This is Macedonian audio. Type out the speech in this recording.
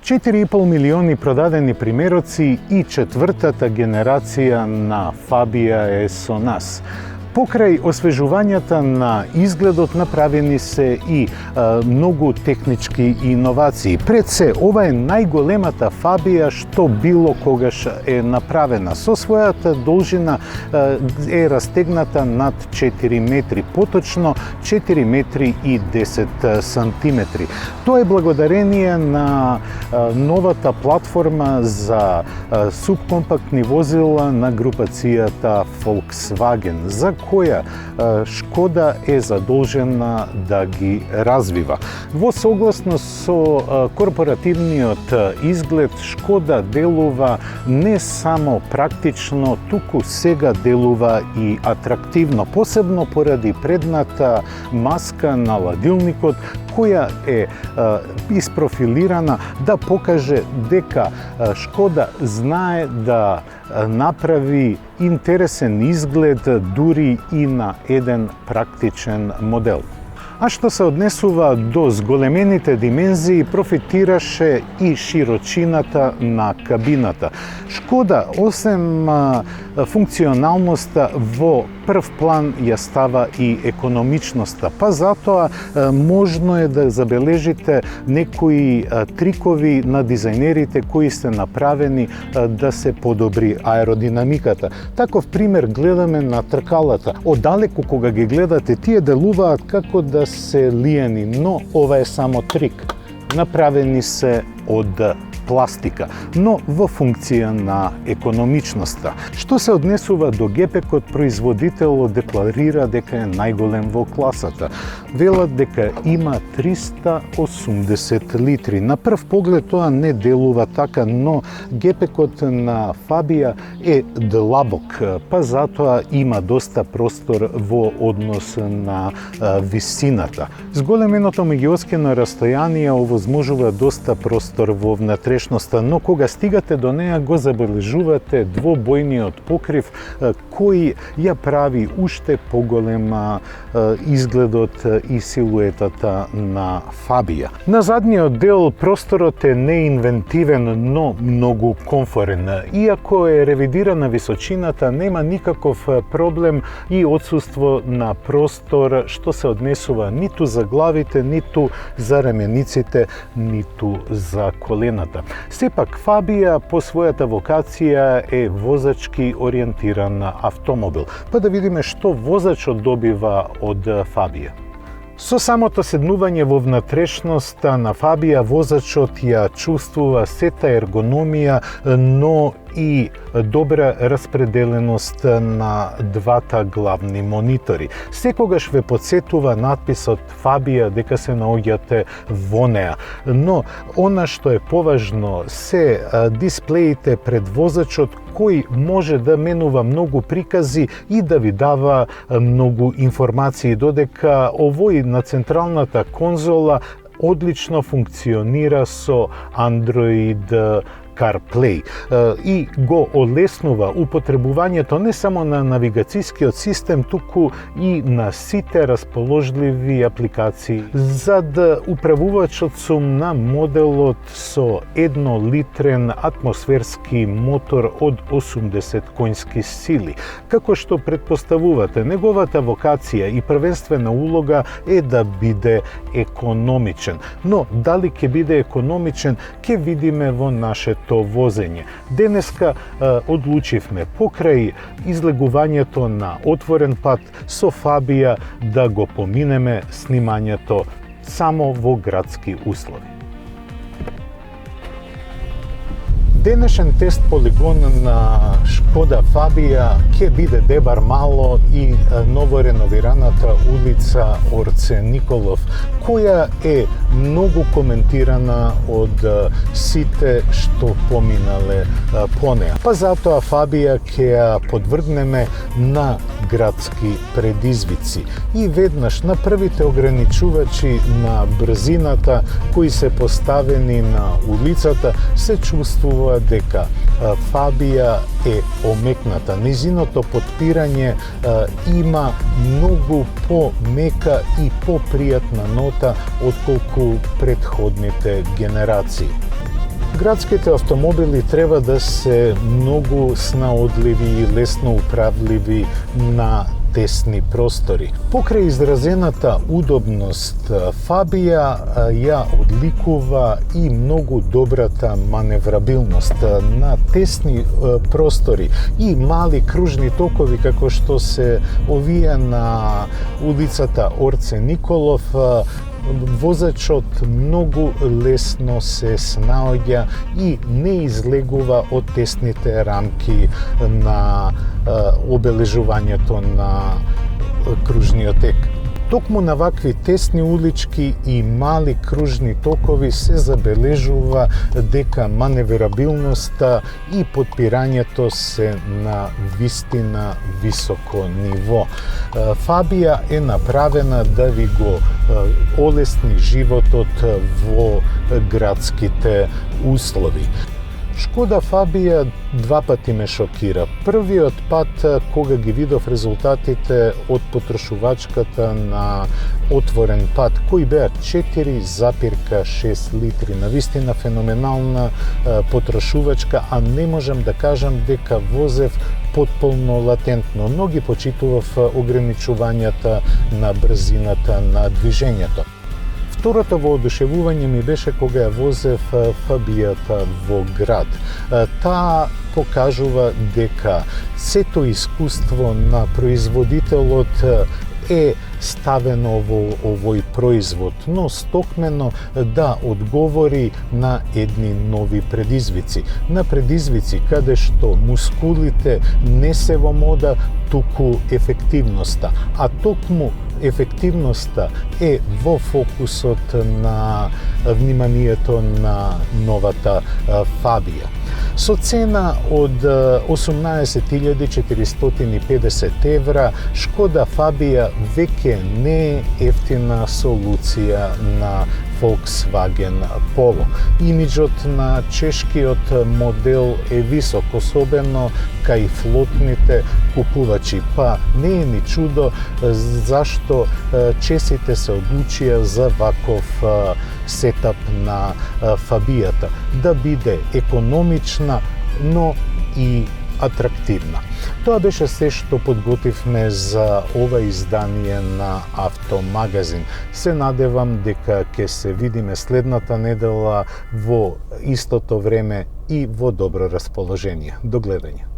4,5 милиони продадени примероци и четвртата генерација на Фабија е со нас. Покрај освежувањата на изгледот направени се и многу технички иновации. Пред се, ова е најголемата Фабија што било когаш е направена. Со својата должина е растегната над 4 метри, поточно 4 метри и 10 сантиметри. Тоа е благодарение на новата платформа за субкомпактни возила на групацијата Volkswagen, за која Шкода е задолжена да ги развива. Во согласност со корпоративниот изглед, Шкода делува не само практично, туку сега делува и атрактивно, посебно поради предната маска на ладилникот, која е испрофилирана да покаже дека Шкода знае да направи интересен изглед дури и на еден практичен модел. А што се однесува до зголемените димензии, профитираше и широчината на кабината. Шкода, осем функционалноста, во прв план ја става и економичноста, па затоа можно е да забележите некои трикови на дизајнерите кои се направени да се подобри аеродинамиката. Таков пример гледаме на тркалата. Оддалеку кога ги гледате, тие делуваат како да се лиени, но ова е само трик. Направени се од пластика, но во функција на економичноста. Што се однесува до гепекот, производителот декларира дека е најголем во класата. Велат дека има 380 литри. На прв поглед тоа не делува така, но гепекот на Фабија е длабок, па затоа има доста простор во однос на висината. Зголеменото меѓуоскено растојание овозможува доста простор во внатрешноста, но кога стигате до неа го забележувате двобојниот покрив кој ја прави уште поголема изгледот и силуетата на Фабија. На задниот дел просторот е неинвентивен, но многу комфорен. Иако е ревидирана височината, нема никаков проблем и отсуство на простор што се однесува ниту за главите, ниту за рамениците, ниту за колената. Сепак Фабија по својата вокација е возачки ориентиран автомобил. Па да видиме што возачот добива од Фабија. Со самото седнување во внатрешноста на Фабија, возачот ја чувствува сета ергономија, но и добра распределеност на двата главни монитори. Секогаш ве подсетува надписот Фабија дека се наоѓате во неа. Но она што е поважно се дисплеите пред возачот кој може да менува многу прикази и да ви дава многу информации, додека овој на централната конзола одлично функционира со Android CarPlay и го олеснува употребувањето не само на навигацијскиот систем, туку и на сите расположливи апликации. За да управувачот сум на моделот со 1-литрен атмосферски мотор од 80 коњски сили. Како што претпоставувате, неговата вокација и првенствена улога е да биде економичен. Но дали ќе биде економичен, ќе видиме во нашето возење. Денеска одлучивме покрај излегувањето на отворен пат со Фабија да го поминеме снимањето само во градски услови. Денешен тест полигон на Шкода Фабија ќе биде Дебар Мало и новореновираната улица Орце Николов, која е многу коментирана од сите што поминале по неа. Па затоа Фабија ќе ја подвргнеме на градски предизвици. И веднаш на првите ограничувачи на брзината кои се поставени на улицата се чувствува дека Фабија е омекната. Низиното потпирање има многу по-мека и по-пријатна нота отколку претходните генерации. Градските автомобили треба да се многу снаодливи и лесно управливи на тесни простори. Покрај изразената удобност, Фабија ја одликува и многу добрата маневрабилност на тесни простори и мали кружни токови како што се овие на улицата Орце Николов. Возачот многу лесно се снаоѓа и не излегува од тесните рамки на обележувањето на кружниот тек. Токму на вакви тесни улички и мали кружни токови се забележува дека маневрабилноста и подпирањето се на вистина високо ниво. Фабија е направена да ви го олесни животот во градските услови. Шкода Фабија два пати ме шокира. Првиот пат кога ги видов резултатите од потрошувачката на отворен пат, кои беа 4,6 литри. Навистина феноменална потрошувачка, а не можам да кажам дека возев потполно латентно, но ги почитував ограничувањата на брзината на движењето. Второто воодушевување ми беше кога ја возев Фабијата во град. Таа покажува дека сето искуство на производителот е ставено во овој производ, но стокмено да одговори на едни нови предизвици. На предизвици каде што мускулите не се во мода, туку ефективноста, а токму ефективноста е во фокусот на вниманието на новата Фабија. Со цена од 18.450 евра, Шкода Фабија веќе не е ефтина солуција на Volkswagen Polo. Имиджот на чешкиот модел е висок, особено кај флотните купувачи, па не е ни чудо зашто чесите се одлучија за ваков сетап на Фабијата, да биде економична, но и атрактивна. Тоа беше се што подготвивме за ова издание на Автомагазин. Се надевам дека ќе се видиме следната недела во истото време и во добро расположение. До гледање.